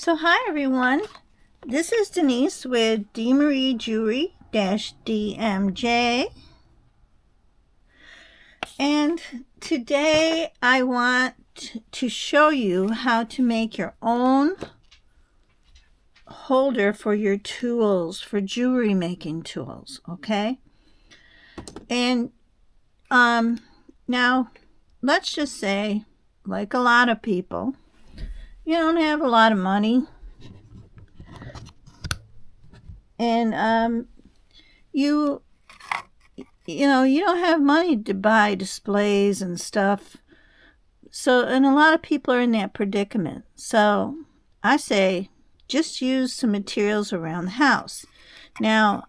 So hi everyone, this is Denise with DeMarie Jewelry DMJ, and today I want to show you how to make your own holder for your tools, for jewelry making tools, okay? And now let's just say, like a lot of people, you don't have a lot of money, and you don't have money to buy displays and stuff. So, and a lot of people are in that predicament. So I say just use some materials around the house. Now,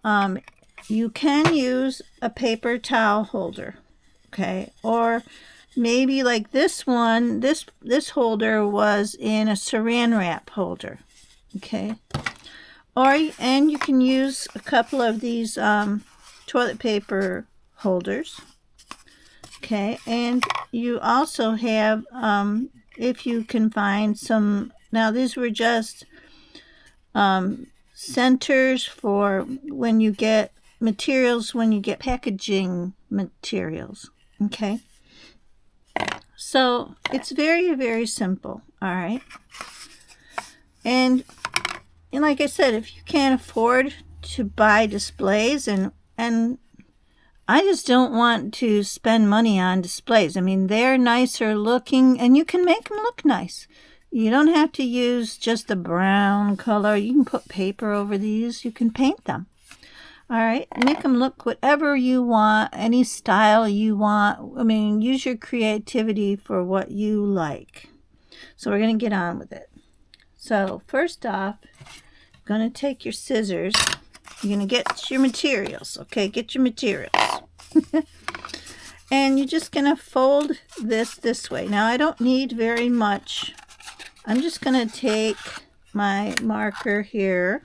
you can use a paper towel holder, okay? Or maybe like this one, this holder was in a saran wrap holder, okay? And you can use a couple of these toilet paper holders, okay? And you also have, if you can find some, now these were just centers for when you get materials, when you get packaging materials, okay? So it's very, very simple, all right? And like I said, if you can't afford to buy displays, and I just don't want to spend money on displays. I mean, they're nicer looking, and you can make them look nice. You don't have to use just the brown color. You can put paper over these. You can paint them. All right, make them look whatever you want, any style you want. I mean, use your creativity for what you like. So we're going to get on with it. So first off, you're going to take your scissors. You're going to get your materials, okay? Get your materials. And you're just going to fold this way. Now, I don't need very much. I'm just going to take my marker here.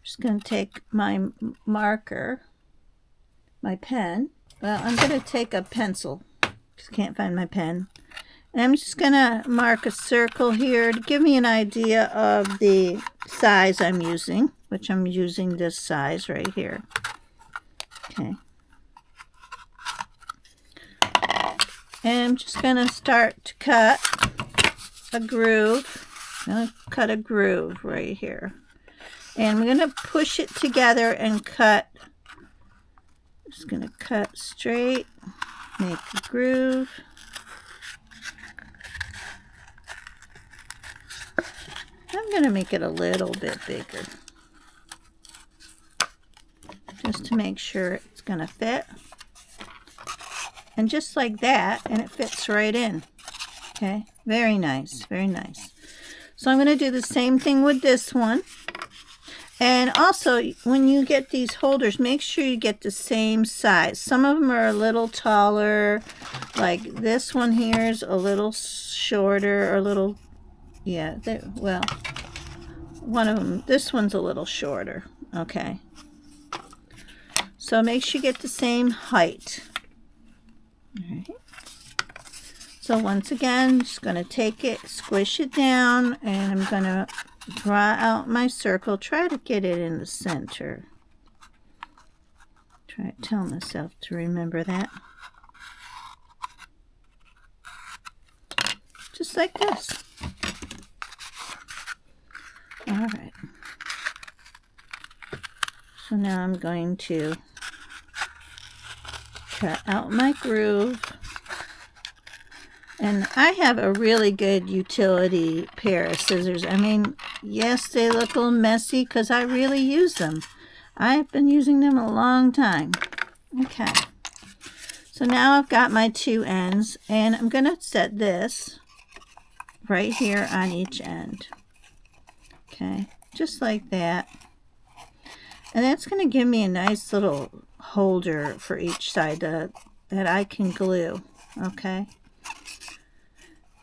Just going to take my marker, my pen. Well, I'm going to take a pencil. Just can't find my pen. And I'm just going to mark a circle here to give me an idea of the size I'm using, which I'm using this size right here. Okay. And I'm just going to start to cut a groove. I'm going to cut a groove right here. And we're going to push it together and cut. Just going to cut straight, make a groove. I'm going to make it a little bit bigger, just to make sure it's going to fit. And just like that, and it fits right in. Okay, very nice, very nice. So I'm going to do the same thing with this one. And also, when you get these holders, make sure you get the same size. Some of them are a little taller, like this one here is a little shorter, or a little, yeah, well, one of them, this one's a little shorter, okay? So make sure you get the same height. All right. So once again, just going to take it, squish it down, and I'm going to draw out my circle. Try to get it in the center. Try to tell myself to remember that. Just like this. All right. So now I'm going to cut out my groove. And I have a really good utility pair of scissors. I mean, yes, they look a little messy because I really use them. I've been using them a long time. Okay. So now I've got my two ends, and I'm going to set this right here on each end. Okay, just like that. And that's going to give me a nice little holder for each side that I can glue. Okay.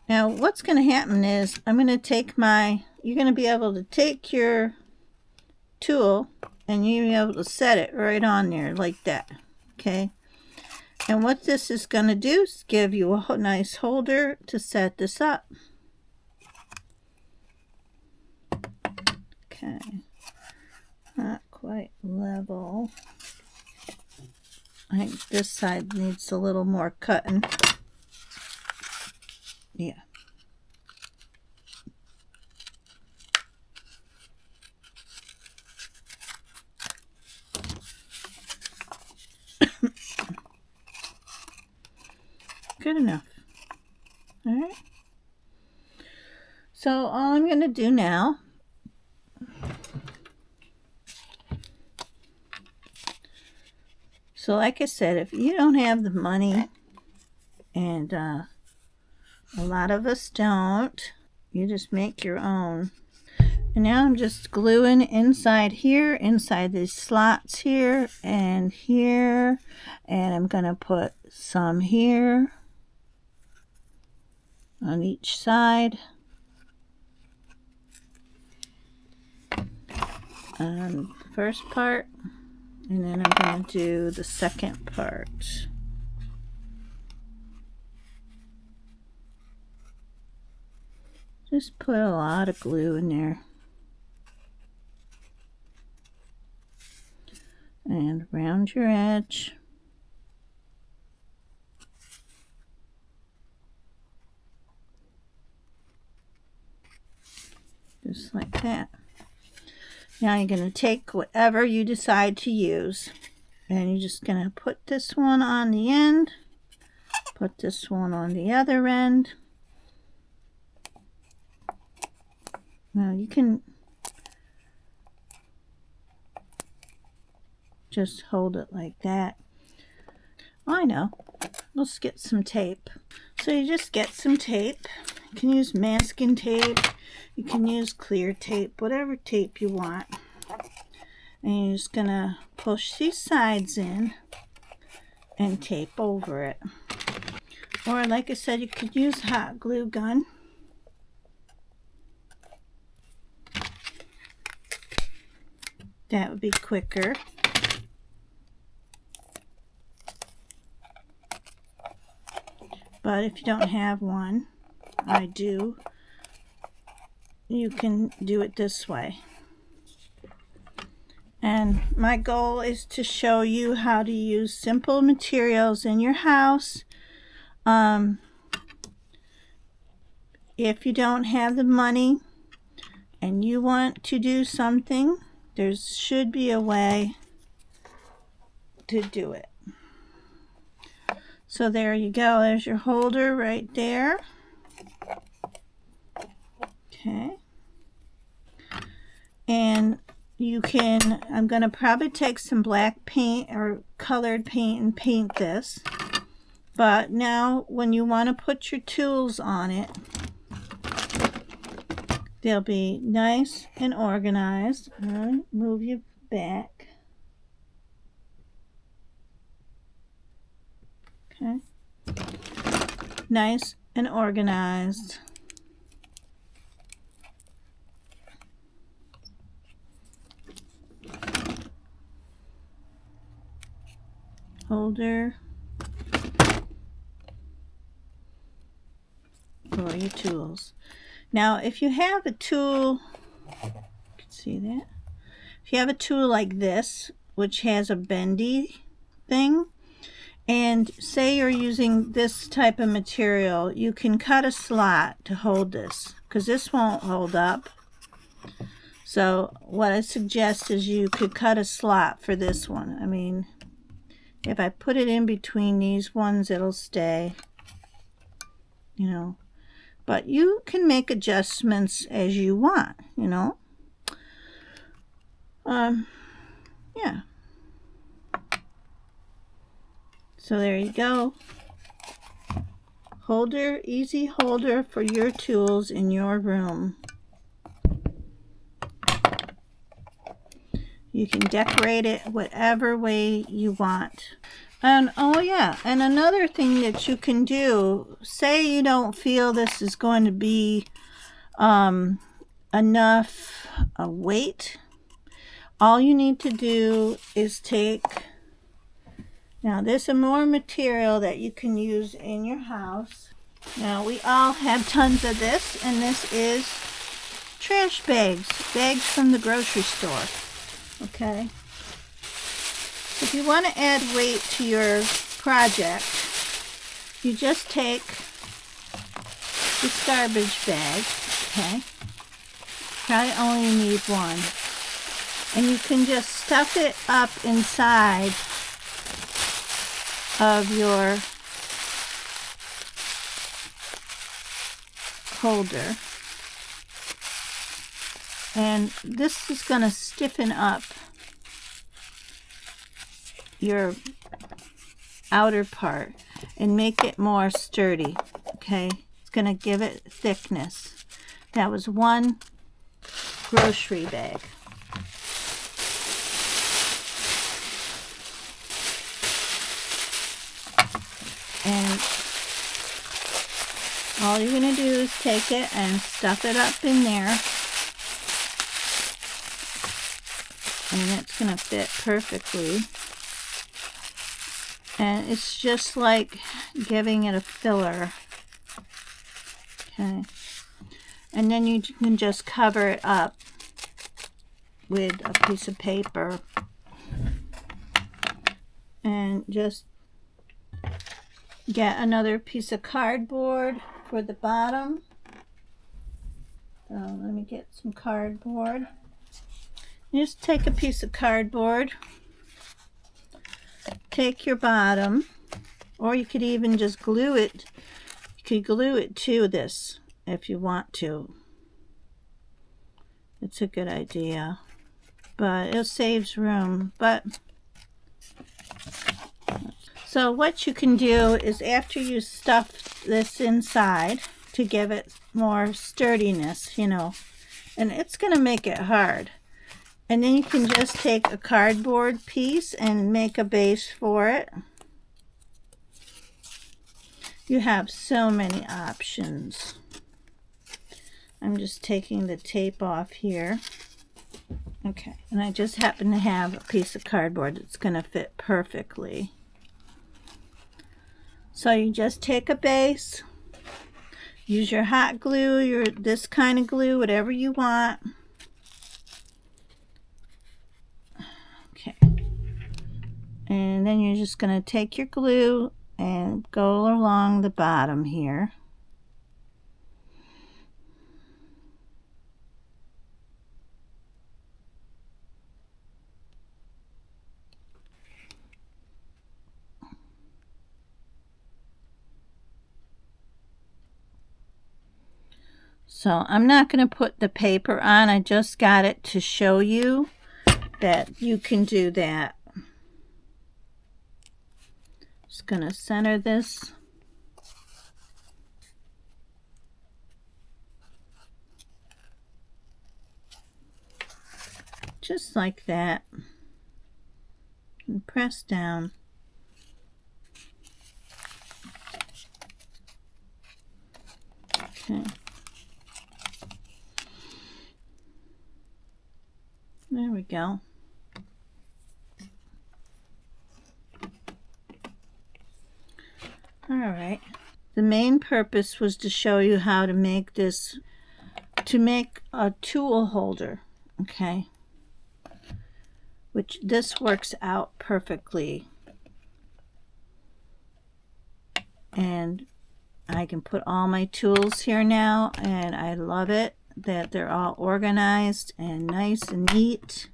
Now, what's going to happen is I'm going to take you're going to be able to take your tool and you'll be able to set it right on there like that. Okay. And what this is going to do is give you a nice holder to set this up. Okay. Not quite level. I think this side needs a little more cutting. Yeah. Good enough. All right. So all I'm going to do now So like I said, if you don't have the money, and a lot of us don't, you just make your own. And now I'm just gluing inside here, inside these slots here and here, and I'm going to put some here on each side. First part, and then I'm going to do the second part. Just put a lot of glue in there. And around your edge. Just like that. Now you're going to take whatever you decide to use, and you're just going to put this one on the end, put this one on the other end. Now you can just hold it like that. I know. Let's get some tape. So you just get some tape. You can use masking tape. You can use clear tape, whatever tape you want. And you're just going to push these sides in and tape over it. Or like I said, you could use hot glue gun. That would be quicker. But if you don't have one, I do, you can do it this way. And my goal is to show you how to use simple materials in your house. If you don't have the money and you want to do something, there should be a way to do it. So there you go. There's your holder right there. Okay. And you can, I'm going to probably take some black paint or colored paint and paint this. But now when you want to put your tools on it, they'll be nice and organized. All right, move you back. Okay. Nice and organized. Holder for your tools. Now, if you have a tool, you can see that. If you have a tool like this, which has a bendy thing, and say you're using this type of material, you can cut a slot to hold this, because this won't hold up. So what I suggest is you could cut a slot for this one. I mean, if I put it in between these ones, it'll stay, you know. But you can make adjustments as you want, you know. Yeah. So there you go. Holder, easy holder for your tools in your room. You can decorate it whatever way you want. And oh yeah, and another thing that you can do, say you don't feel this is going to be enough weight, all you need to do is take, now this is more material that you can use in your house. Now we all have tons of this, and this is trash bags, bags from the grocery store. Okay. If you want to add weight to your project, you just take this garbage bag, okay? Probably only need one. And you can just stuff it up inside of your holder. And this is going to stiffen up your outer part and make it more sturdy. Okay, it's going to give it thickness. That was one grocery bag. And all you're going to do is take it and stuff it up in there. And it's going to fit perfectly. And it's just like giving it a filler. Okay. And then you can just cover it up with a piece of paper. And just get another piece of cardboard for the bottom. So let me get some cardboard. Just take a piece of cardboard, take your bottom, or you could even just glue it. You could glue it to this if you want to. It's a good idea, but it saves room. So what you can do is, after you stuff this inside to give it more sturdiness, you know, and it's going to make it hard. And then you can just take a cardboard piece and make a base for it. You have so many options. I'm just taking the tape off here. Okay, and I just happen to have a piece of cardboard that's going to fit perfectly. So you just take a base, use your hot glue, this kind of glue, whatever you want. Okay. And then you're just going to take your glue and go along the bottom here. So I'm not going to put the paper on. I just got it to show you that you can do that. Just going to center this. Just like that. And press down. Okay. There we go. All right. The main purpose was to show you how to make this, to make a tool holder, okay? Which this works out perfectly. And I can put all my tools here now, and I love it that they're all organized and nice and neat.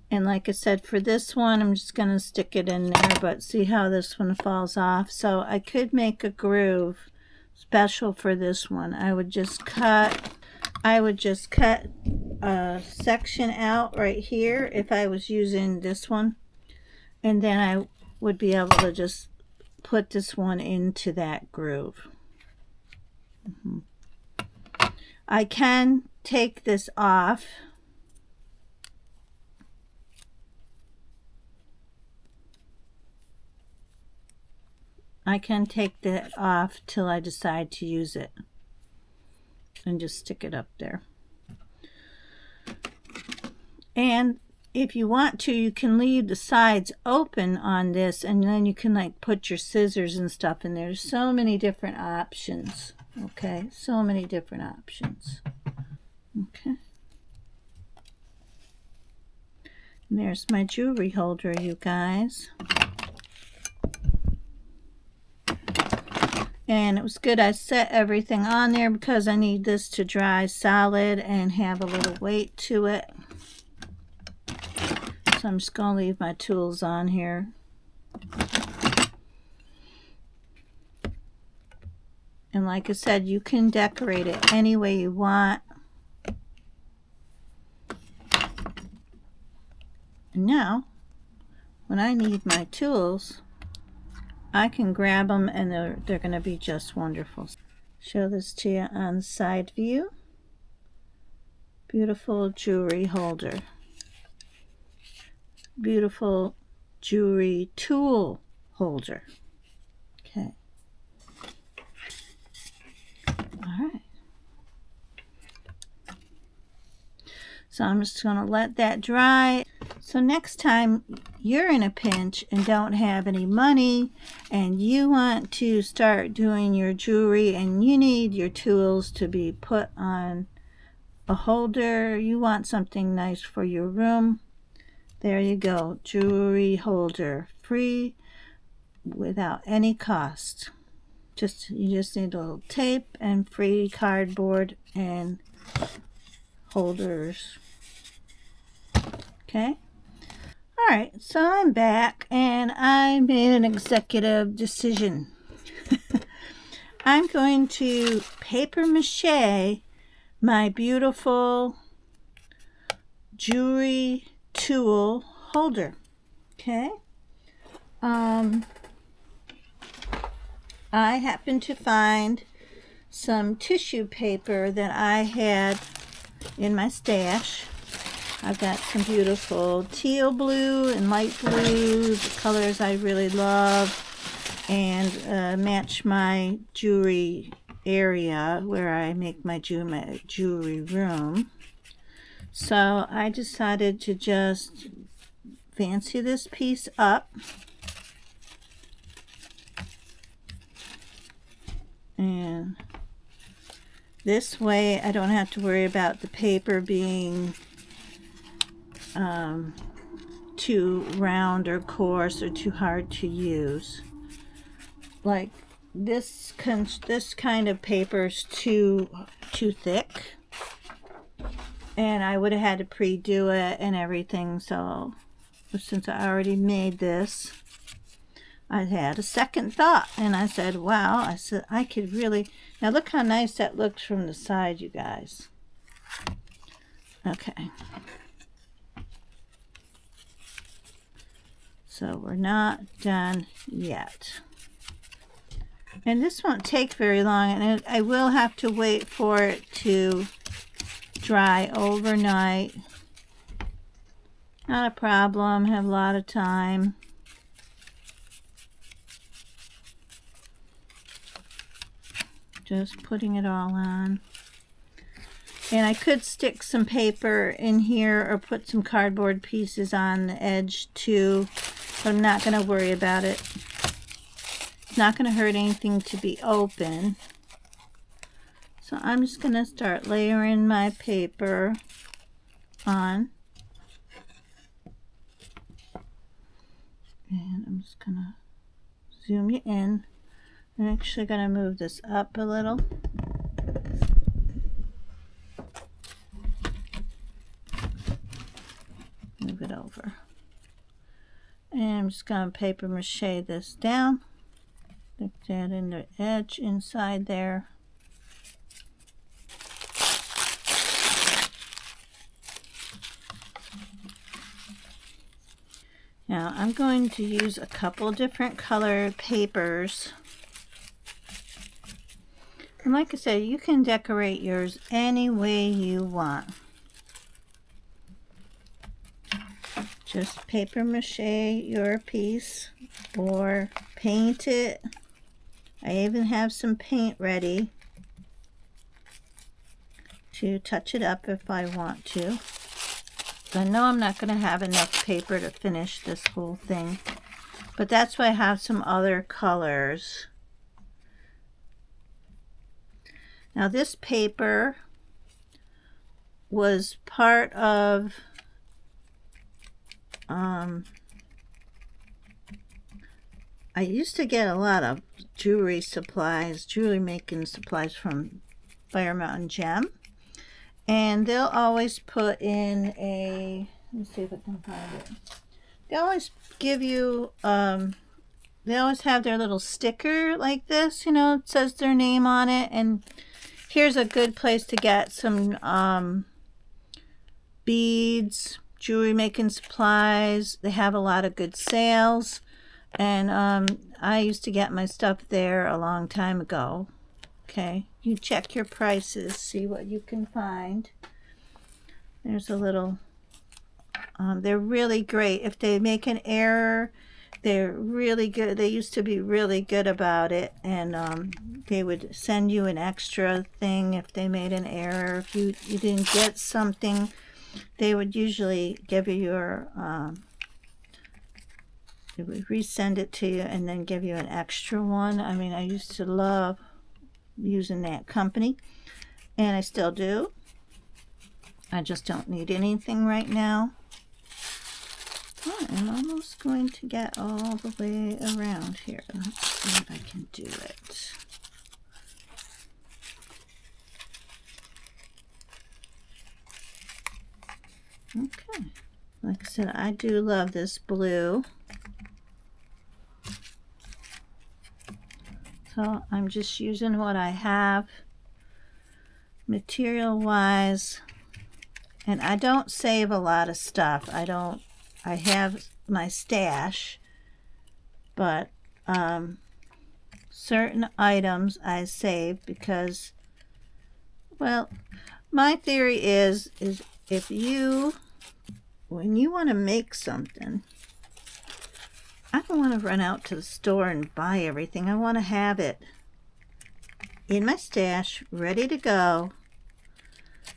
And like I said, for this one, I'm just going to stick it in there, but see how this one falls off. So I could make a groove special for this one. I would just cut a section out right here if I was using this one. And then I would be able to just put this one into that groove. I can take this off. I can take that off till I decide to use it and just stick it up there. And if you want to, you can leave the sides open on this, and then you can like put your scissors and stuff in there. There's so many different options. Okay, so many different options. Okay. And there's my jewelry holder, you guys. And it was good I set everything on there because I need this to dry solid and have a little weight to it. So I'm just going to leave my tools on here. And like I said, you can decorate it any way you want. And now, when I need my tools, I can grab them and they're going to be just wonderful. Show this to you on side view. Beautiful jewelry holder. Beautiful jewelry tool holder. Okay. All right. So I'm just going to let that dry. So next time you're in a pinch and don't have any money and you want to start doing your jewelry and you need your tools to be put on a holder, you want something nice for your room, there you go, jewelry holder, free without any cost. You just need a little tape and free cardboard and holders. Okay. All right, so I'm back and I made an executive decision. I'm going to paper mache my beautiful jewelry tool holder. Okay. I happened to find some tissue paper that I had in my stash. I've got some beautiful teal blue and light blue, the colors I really love, and match my jewelry area where I make my jewelry room. So I decided to just fancy this piece up. And this way I don't have to worry about the paper being too round or coarse or too hard to use. Like this kind of paper is too thick, and I would have had to pre-do it and everything. So since I already made this, I had a second thought and I said, wow, I could really, now look how nice that looks from the side, you guys. Okay. So we're not done yet. And this won't take very long, and I will have to wait for it to dry overnight. Not a problem, have a lot of time. Just putting it all on. And I could stick some paper in here or put some cardboard pieces on the edge too, but I'm not going to worry about it. It's not going to hurt anything to be open. So I'm just going to start layering my paper on. And I'm just going to zoom you in. I'm actually going to move this up a little. Move it over. And I'm just going to paper mache this down. Stick that in the edge inside there. Now I'm going to use a couple different color papers. And like I said, you can decorate yours any way you want. Just paper mache your piece or paint it. I even have some paint ready to touch it up if I want to. I know I'm not going to have enough paper to finish this whole thing, but that's why I have some other colors. Now this paper was part of I used to get a lot of jewelry making supplies from Fire Mountain Gem, and they'll always put in a, let me see if I can find it. They always give you they always have their little sticker like this, you know, it says their name on it. And here's a good place to get some beads, jewelry making supplies. They have a lot of good sales, and I used to get my stuff there a long time ago. Okay, you check your prices, see what you can find. There's a little they're really great. If they make an error, they're really good. They used to be really good about it, and they would send you an extra thing if they made an error. If you didn't get something, they would usually give you your they would resend it to you and then give you an extra one. I mean, I used to love using that company, and I still do. I just don't need anything right now. Oh, I'm almost going to get all the way around here. Let's see if I can do it. Okay. Like I said, I do love this blue. So I'm just using what I have material-wise. And I don't save a lot of stuff. I have my stash, but certain items I save because, well, my theory is if you, when you want to make something, I don't want to run out to the store and buy everything. I want to have it in my stash, ready to go,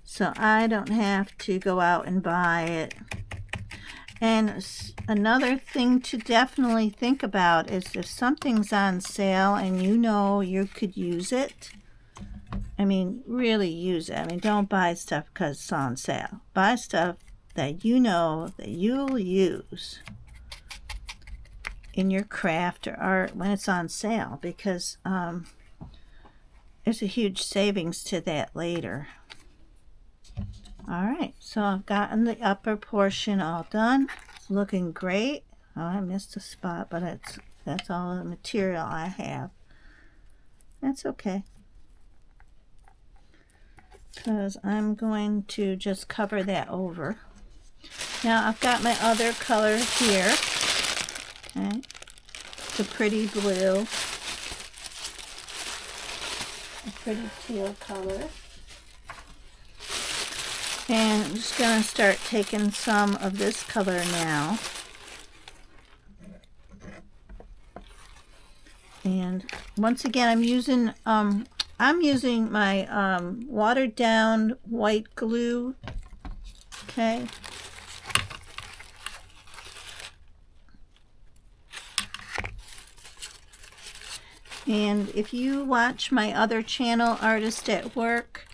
so I don't have to go out and buy it. And another thing to definitely think about is if something's on sale and you know you could use it, I mean, really use it. I mean, don't buy stuff because it's on sale. Buy stuff that you know that you'll use in your craft or art when it's on sale, because there's a huge savings to that later. Alright, so I've gotten the upper portion all done. It's looking great. Oh, I missed a spot, but that's all the material I have. That's okay, because I'm going to just cover that over. Now I've got my other color here. Okay. It's a pretty blue, a pretty teal color. And I'm just going to start taking some of this color now. And once again, I'm using my watered down white glue. Okay. And if you watch my other channel, Artist at Work,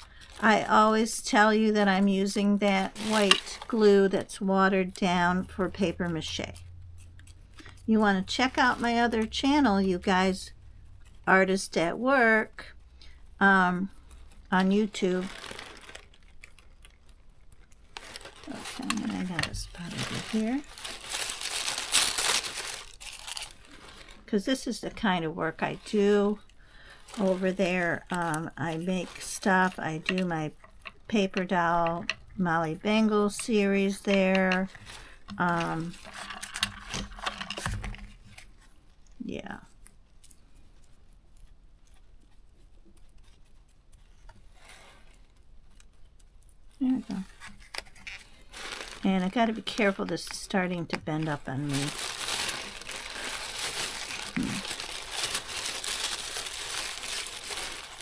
I always tell you that I'm using that white glue that's watered down for paper mache. You want to check out my other channel, you guys, Artist at Work, on YouTube. Okay, and I got a spot over here. Because this is the kind of work I do over there. I make stuff. I do my paper doll Molly Bangle series there. Yeah. There we go. And I got to be careful, this is starting to bend up on me.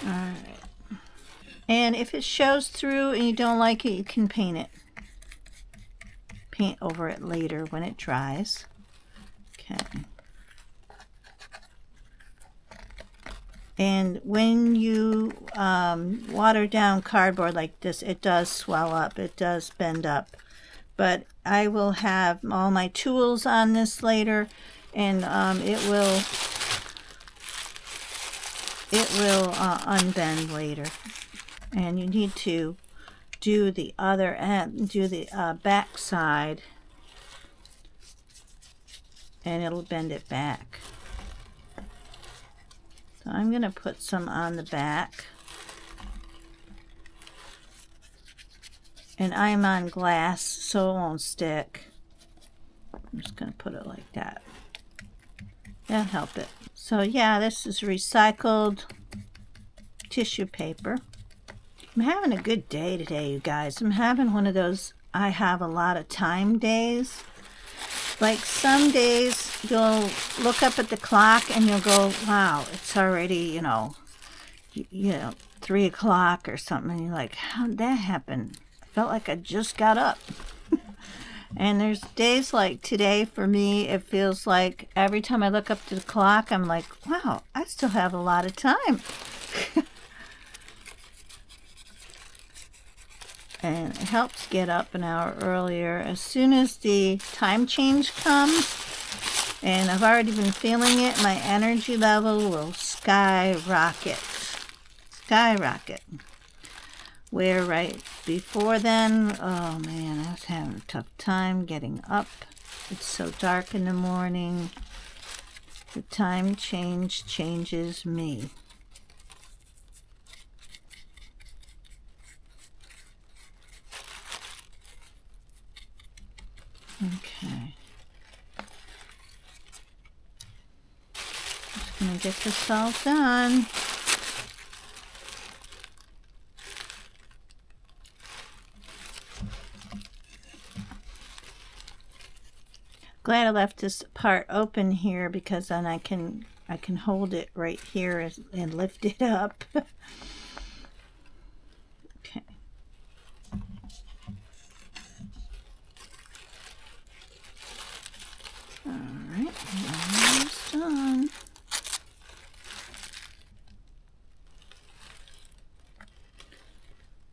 Alright. And if it shows through and you don't like it, you can paint it. Paint over it later when it dries. Okay. And when you water down cardboard like this, it does swell up, it does bend up. But I will have all my tools on this later, and it will unbend later. And you need to do the other end, do the back side, and it'll bend it back. So I'm going to put some on the back. And I'm on glass, so it won't stick. I'm just going to put it like that. That'll help it. So yeah, this is recycled tissue paper. I'm having a good day today, you guys. I'm having one of those I have a lot of time days. Like some days you'll look up at the clock and you'll go, wow, it's already, 3 o'clock or something. And you're like, how did that happen? I felt like I just got up. And there's days like today for me, it feels like every time I look up to the clock, I'm like, wow, I still have a lot of time. And it helps get up an hour earlier. As soon as the time change comes, and I've already been feeling it, my energy level will skyrocket. Skyrocket. Where right before then, oh man, I was having a tough time getting up. It's so dark in the morning. The time change changes me. Okay. Just gonna get this all done. Glad I left this part open here because then I can hold it right here and lift it up. Okay. All right, almost done.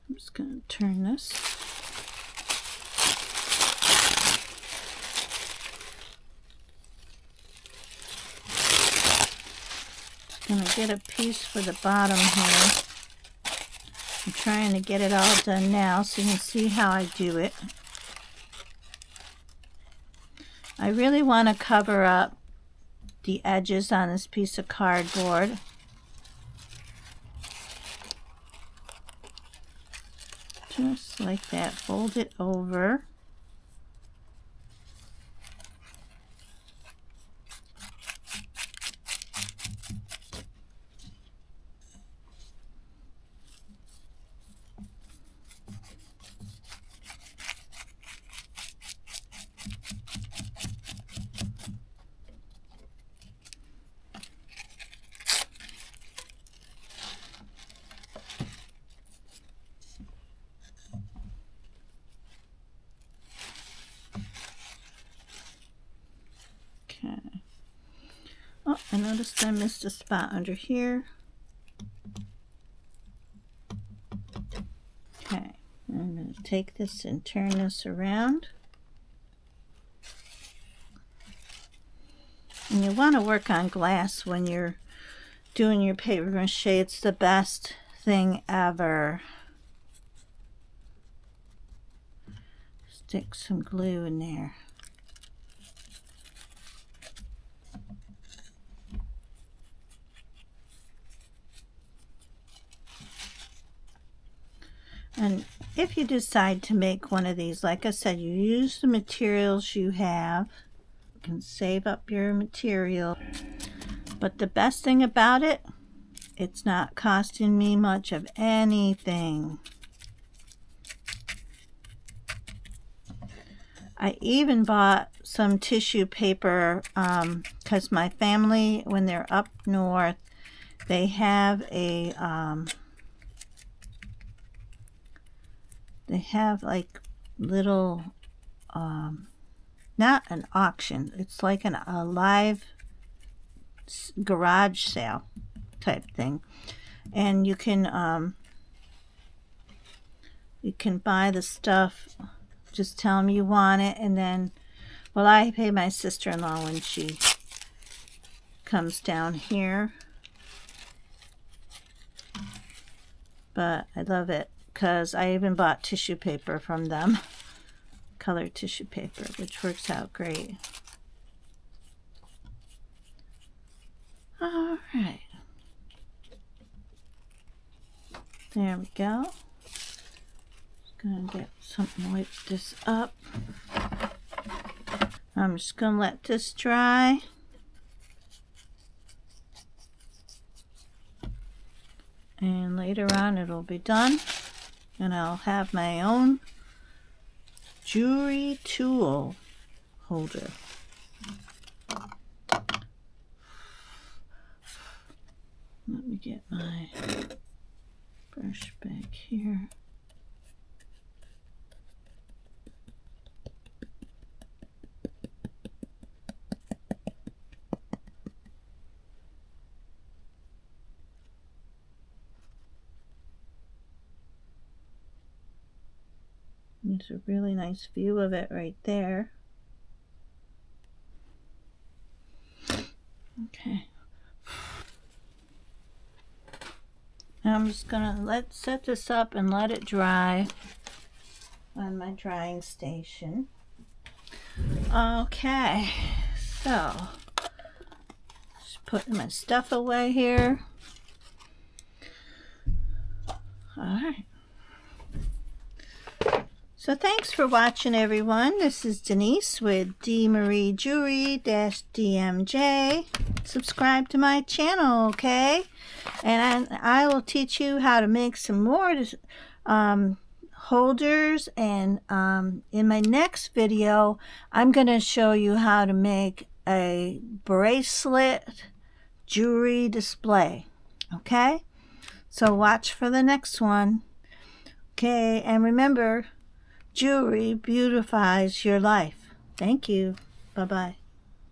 I'm just going to turn this. Gonna get a piece for the bottom here. I'm trying to get it all done now so you can see how I do it. I really want to cover up the edges on this piece of cardboard. Just like that, fold it over. Oh, I noticed I missed a spot under here. Okay, I'm going to take this and turn this around. And you want to work on glass when you're doing your paper mache. It's the best thing ever. Stick some glue in there. And if you decide to make one of these, like I said, you use the materials you have. You can save up your material. But the best thing about it, it's not costing me much of anything. I even bought some tissue paper because my family, when they're up north, they have a they have like little not an auction, it's like a live garage sale type thing. And you can buy the stuff. Just tell them you want it, and then, well, I pay my sister-in-law when she comes down here. But I love it because I even bought tissue paper from them, colored tissue paper, which works out great. All right. There we go. Just gonna get something to wipe this up. I'm just gonna let this dry. And later on it'll be done. And I'll have my own jewelry tool holder. Let me get my brush back here. There's a really nice view of it right there. Okay. I'm just gonna set this up and let it dry on my drying station. Okay, so just putting my stuff away here. All right. So thanks for watching, everyone. This is Denise with D. Marie Jewelry DMJ. Subscribe to my channel, okay? And I will teach you how to make some more holders. And in my next video, I'm going to show you how to make a bracelet jewelry display, okay? So watch for the next one. Okay, and remember, jewelry beautifies your life. Thank you. Bye-bye.